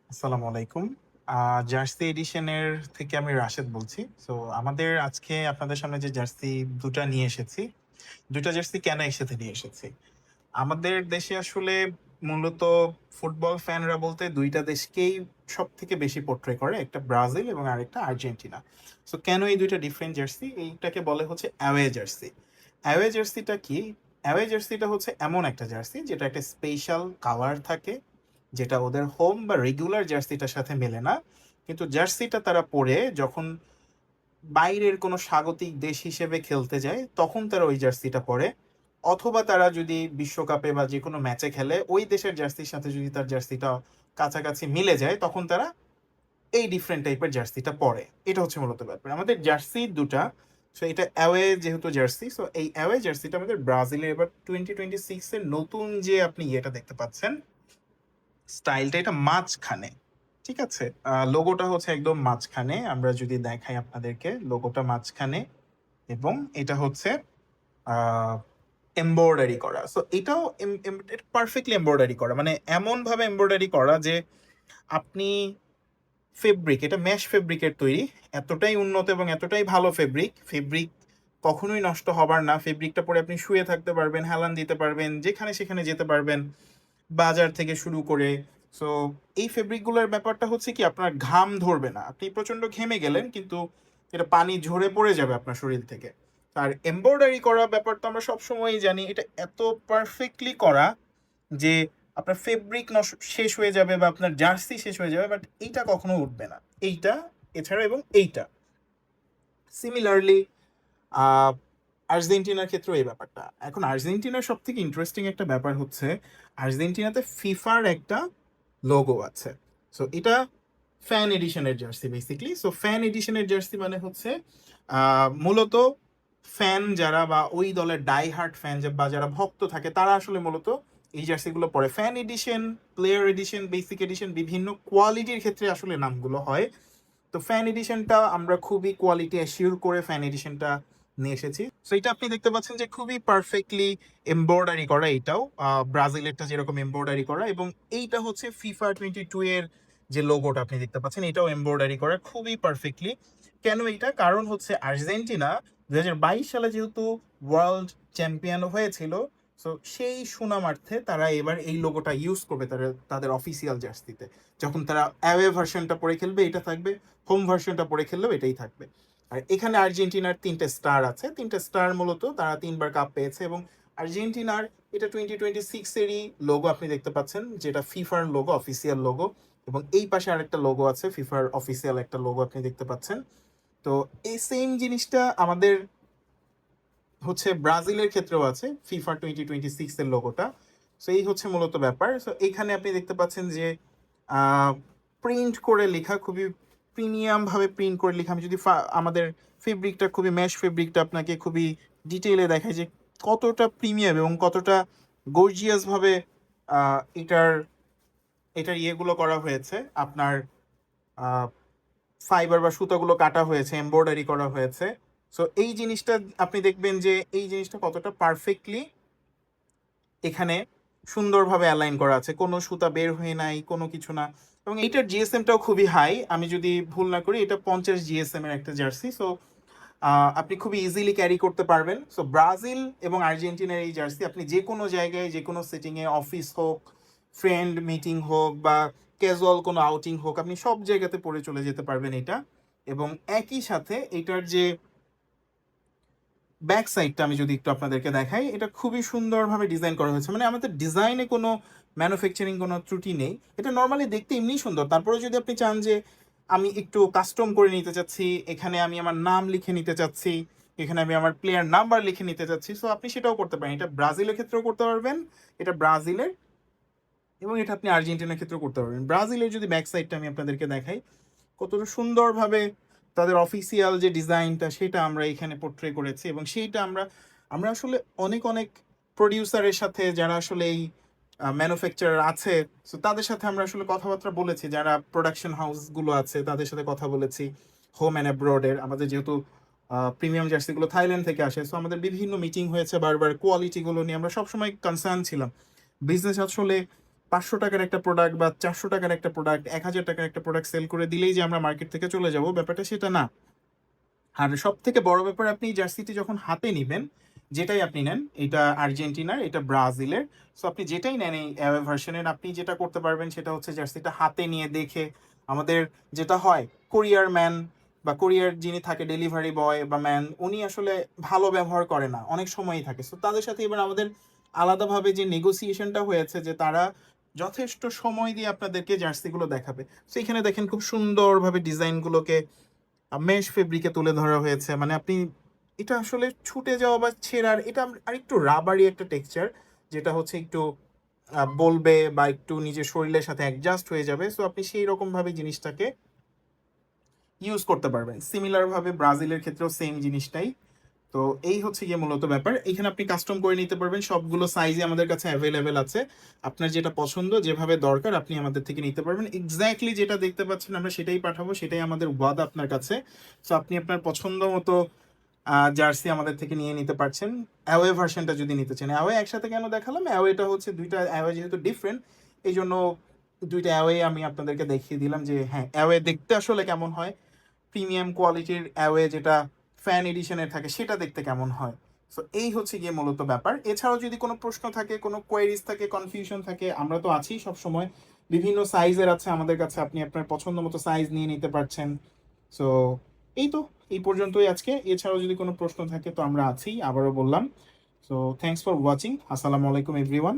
আসসালামু আলাইকুম। জার্সি এডিশনের থেকে আমি রাশেদ বলছি। সো আমাদের আজকে আপনাদের সামনে যে জার্সি ২ টা নিয়ে এসেছি, ২ টা জার্সি কেন একসাথে নিয়ে এসেছি? আমাদের দেশে আসলে মূলত ফুটবল ফ্যানরা বলতে ২ টা দেশকেই সবথেকে বেশি পোর্ট্রে করে। একটা ব্রাজিল এবং আরেকটা আর্জেন্টিনা। সো কেন এই ২ টা ডিফারেন্ট জার্সি? এইটাকে বলে হচ্ছে অ্যাওয়ে জার্সি। অ্যাওয়ে জার্সিটা কি? অ্যাওয়ে জার্সিটা হচ্ছে এমন একটা জার্সি যেটা একটা স্পেশাল কালার থাকে, যেটা ওদের হোম বা রেগুলার জার্সিটার সাথে মেলে না। কিন্তু জার্সিটা তারা পরে যখন বাইরের কোনো স্বাগতিক দেশ হিসেবে খেলতে যায়, তখন তারা ওই জার্সিটা পরে। অথবা তারা যদি বিশ্বকাপে বা যেকোনো ম্যাচে খেলে, ওই দেশের জার্সির সাথে যদি তার জার্সিটা কাছাকাছি মিলে যায়, তখন তারা এই ডিফারেন্ট টাইপের জার্সিটা পরে। এটা হচ্ছে মূলত ব্যাপার। আমাদের জার্সি ২ টা। সো এটা অ্যাওয়ে যেহেতু জার্সি, সো এই অ্যাওয়ে জার্সিটা আমাদের ব্রাজিলের এবার 2026 এর নতুন যে আপনি ইয়েটা দেখতে পাচ্ছেন, স্টাইলটা এটা মাঝখানে। ঠিক আছে? লোগোটা হচ্ছে একদম মাঝখানে। আমরা যদি দেখাই আপনাদেরকে, লোগোটা মাঝখানে এবং এটা হচ্ছে আ এমব্রয়ডারি করা। সো এটাও এম এম এটা পারফেক্টলি এমব্রয়ডারি করা। মানে এমনভাবে এমব্রয়ডারি করা যে আপনি এটা মেশ ফেব্রিকের তৈরি। এতটাই উন্নত এবং এতটাই ভালো ফেব্রিক। ফেব্রিক কখনোই নষ্ট হবার না। ফেব্রিকটা পরে আপনি শুয়ে থাকতে পারবেন, হেলান দিতে পারবেন, যেখানে সেখানে যেতে পারবেন। বাজার থেকে শুরু করে। সো এই ফেব্রিকগুলোর ব্যাপারটা হচ্ছে কি, আপনার ঘাম ধরবে না। আপনি প্রচণ্ড ঘেমে গেলেন কিন্তু এটা পানি ঝরে পড়ে যাবে আপনার শরীর থেকে। আর এমব্রয়ডারি করা ব্যাপার তো আমরা সবসময়ই জানি, এটা এত পারফেক্টলি করা যে আপনার ফেব্রিক শেষ হয়ে যাবে বা আপনার জার্সি শেষ হয়ে যাবে, বাট এইটা কখনো উঠবে না। এইটা এছাড়া এবং এইটা সিমিলারলি আহ, আর্জেন্টিনার ক্ষেত্রেও এই ব্যাপারটা। এখন আর্জেন্টিনার সব থেকে ইন্টারেস্টিং একটা ব্যাপার হচ্ছে, আর্জেন্টিনাতে ফিফার একটা লোগো আছে। সো এটা ফ্যান এডিশনের জার্সি বেসিকলি। সো ফ্যান এডিশনের জার্সি মানে হচ্ছে মূলত ফ্যান যারা বা ওই দলের ডাই হার্ট ফ্যান বা যারা ভক্ত থাকে, তারা আসলে মূলত এই জার্সিগুলো পরে। Fan edition, player edition, basic edition, বিভিন্ন কোয়ালিটির ক্ষেত্রে আসলে নামগুলো হয়। তো ফ্যান এডিশনটা আমরা খুবই কোয়ালিটি অ্যাসিওর করে ফ্যান এডিশনটা নিয়ে এসেছি। সো এটা আপনি দেখতে পাচ্ছেন যে খুবই পারফেক্টলি এমব্রয়ডারি করা। এটাও ব্রাজিলেরটা যেরকম এমব্রয়ডারি করা, এবং এইটা হচ্ছে FIFA 22 এর যে লোগোটা আপনি দেখতে পাচ্ছেন, এটাও এমব্রয়ডারি করা খুবই পারফেক্টলি। কেন এইটা? কারণ হচ্ছে আর্জেন্টিনা 2022 সালে যেহেতু ওয়ার্ল্ড চ্যাম্পিয়ন হয়েছিল, সো সেই সুনামার্থে তারা এবার এই লোগোটা ইউজ করবে তাদের তাদের অফিসিয়াল জার্সিতে। যখন তারা অ্যাওয়ে ভার্সনটা পরে খেলবে এটা থাকবে, হোম ভার্সনটা পরে খেললেও এটাই থাকবে। আর এখানে আর্জেন্টিনার 3টে স্টার আছে। 3টে স্টার মূলত তারা 3বার কাপ পেয়েছে, এবং আর্জেন্টিনার এটা 2026-এরই লোগো আপনি দেখতে পাচ্ছেন, যেটা ফিফার লোগো, অফিসিয়াল লোগো। এবং এই পাশে আরেকটা লোগো আছে, ফিফার অফিসিয়াল একটা লোগো আপনি দেখতে পাচ্ছেন। তো এই সেম জিনিসটা আমাদের হচ্ছে ব্রাজিলের ক্ষেত্রেও আছে, FIFA 2026 এর লোগোটা। সো এই হচ্ছে মূলত ব্যাপার। সো এখানে আপনি দেখতে পাচ্ছেন যে প্রিন্ট করে লেখা, খুবই প্রিমিয়াম ভাবে প্রিন্ট করে লেখা। আমি যদি আমাদের ফেব্রিকটা, খুবই ম্যাশ ফেব্রিকটা আপনাকে খুবই ডিটেইলে দেখাই যে কতটা প্রিমিয়াম এবং কতটা গর্জিয়াস ভাবে এটার এটার ইয়েগুলো করা হয়েছে। আপনার ফাইবার বা সুতাগুলো কাটা হয়েছে, এমব্রয়ডারি করা হয়েছে। সো এই জিনিসটা আপনি দেখবেন যে এই জিনিসটা কতটা পারফেক্টলি এখানে সুন্দরভাবে অ্যালাইন করা আছে, কোনো সুতা বের হয়ে নাই, কোনো কিছু না। এবং এইটার জিএসএমটাও খুবই হাই। আমি যদি ভুল না করি, এটা 50 জিএসএম এর একটা জার্সি। সো আপনি খুবই ইজিলি ক্যারি করতে পারবেন। সো ব্রাজিল এবং আর্জেন্টিনার এই জার্সি আপনি যে কোনো জায়গায়, যে কোনো সেটিংয়ে, অফিস হোক, ফ্রেন্ড মিটিং হোক বা ক্যাজুয়াল কোনো আউটিং হোক, আপনি সব জায়গাতে পরে চলে যেতে পারবেন এটা। এবং একই সাথে এটার যে ব্যাক সাইডটা আমি যদি একটু আপনাদেরকে দেখাই, এটা খুবই সুন্দরভাবে ডিজাইন করা হয়েছে। মানে আমাদের ডিজাইনে কোনো ম্যানুফ্যাকচারিং কোনো ত্রুটি নেই। এটা নর্মালি দেখতে এমনিই সুন্দর। তারপরে যদি আপনি চান যে আমি একটু কাস্টম করে নিতে চাচ্ছি, এখানে আমি আমার নাম লিখে নিতে চাচ্ছি, এখানে আমি আমার প্লেয়ার নাম্বার লিখে নিতে চাচ্ছি, সো আপনি সেটাও করতে পারেন। এটা ব্রাজিলের ক্ষেত্রেও করতে পারবেন, এটা ব্রাজিলের, এবং এটা আপনি আর্জেন্টিনার ক্ষেত্রেও করতে পারবেন। ব্রাজিলের যদি ব্যাক সাইডটা আমি আপনাদেরকে দেখাই, কতটা সুন্দরভাবে তাদের অফিসিয়াল যে ডিজাইনটা সেটা আমরা এখানে পোর্ট্রে করেছি। এবং সেইটা আমরা আমরা আসলে অনেক অনেক প্রডিউসারের সাথে, যারা আসলে এই ম্যানুফ্যাকচারার আছে, সো তাদের সাথে আমরা আসলে কথাবার্তা বলেছি, যারা প্রোডাকশন হাউসগুলো আছে তাদের সাথে কথা বলেছি, হোম অ্যান্ড অ্যাব্রোডের। আমাদের যেহেতু প্রিমিয়াম জার্সিগুলো থাইল্যান্ড থেকে আসে, সো আমাদের বিভিন্ন মিটিং হয়েছে বারবার কোয়ালিটিগুলো নিয়ে। আমরা সবসময় কনসার্ন ছিলাম। বিজনেস আসলে ৳500 একটা প্রোডাক্ট বা ৳400 একটা প্রোডাক্ট, ৳1000 একটা প্রোডাক্ট সেল করে দিলেই যে আমরা মার্কেট থেকে চলে যাব, ব্যাপারটা সেটা না। আর সবথেকে বড় ব্যাপার, আপনি জার্সিটি যখন হাতে নিবেন, যেটাই আপনি নেন, এটা আর্জেন্টিনার, এটা ব্রাজিলের। সো আপনি যেটাই নেন এই অ্যাওয়ে ভার্সনের, আপনি যেটা করতে পারবেন সেটা হচ্ছে জার্সিটা হাতে নিয়ে দেখে, আমাদের যেটা হয়, কোরিয়ার ম্যান বা কোরিয়ার যিনি থাকে ডেলিভারি বয় বা ম্যান, উনি আসলে ভালো ব্যবহার করে না, অনেক সময়ই থাকে। সো তাদের সাথে এবার আমাদের আলাদাভাবে যে নেগোসিয়েশনটা হয়েছে, যে তারা যথেষ্ট সময় দিয়ে আপনাদেরকে জার্সিগুলো দেখাবে। সো এখানে দেখেন খুব সুন্দরভাবে ডিজাইনগুলোকে মেশ ফেব্রিকে তুলে ধরা হয়েছে। মানে আপনি এটা আসলে ছুটে যাওয়া বা ছেঁড়ার, এটা আরেকটু রাবারি একটা টেক্সচার, যেটা হচ্ছে একটু বলবে বা একটু নিজের শরীরের সাথে অ্যাডজাস্ট হয়ে যাবে। সো আপনি সেই রকমভাবে জিনিসটাকে ইউজ করতে পারবেন। সিমিলারভাবে ব্রাজিলের ক্ষেত্রেও সেম জিনিসটাই। তো এই হচ্ছে গিয়ে মূলত ব্যাপার। এখানে আপনি কাস্টম করে নিতে পারবেন। সবগুলো সাইজই আমাদের কাছে অ্যাভেলেবেল আছে। আপনার যেটা পছন্দ, যেভাবে দরকার আপনি আমাদের থেকে নিতে পারবেন। এক্সাক্টলি যেটা দেখতে পাচ্ছেন আমরা সেটাই পাঠাবো, সেটাই আমাদের ওয়াদা আপনার কাছে। সো আপনি আপনার পছন্দ মতো জার্সি আমাদের থেকে নিয়ে নিতে পারছেন। অ্যাওয়ে ভার্সনটা যদি নিতে চান। অ্যাওয়ে একসাথে কেন দেখালাম? অ্যাওয়েটা হচ্ছে ২ টা অ্যাওয়ে যেহেতু ডিফারেন্ট, এইজন্য ২ টা অ্যাওয়ে আমি আপনাদেরকে দেখিয়ে দিলাম যে হ্যাঁ, অ্যাওয়ে দেখতে আসলে কেমন হয়। প্রিমিয়াম কোয়ালিটির অ্যাওয়ে যেটা ফ্যান এডিশনের থাকে, সেটা দেখতে কেমন হয়। সো এই হচ্ছে গিয়ে মূলত ব্যাপার। এছাড়াও যদি কোনো প্রশ্ন থাকে, কোনো কোয়েরিজ থাকে, কনফিউশন থাকে, আমরা তো আছি সবসময়। বিভিন্ন সাইজের আছে আমাদের কাছে, আপনি আপনার পছন্দ মতো সাইজ নিয়ে নিতে পারছেন। সো এই তো, এই পর্যন্তই আজকে। এছাড়াও যদি কোনো প্রশ্ন থাকে তো আমরা আছি, আবারও বললাম। So thanks for watching. আসসালামু আলাইকুম এভরিওয়ান।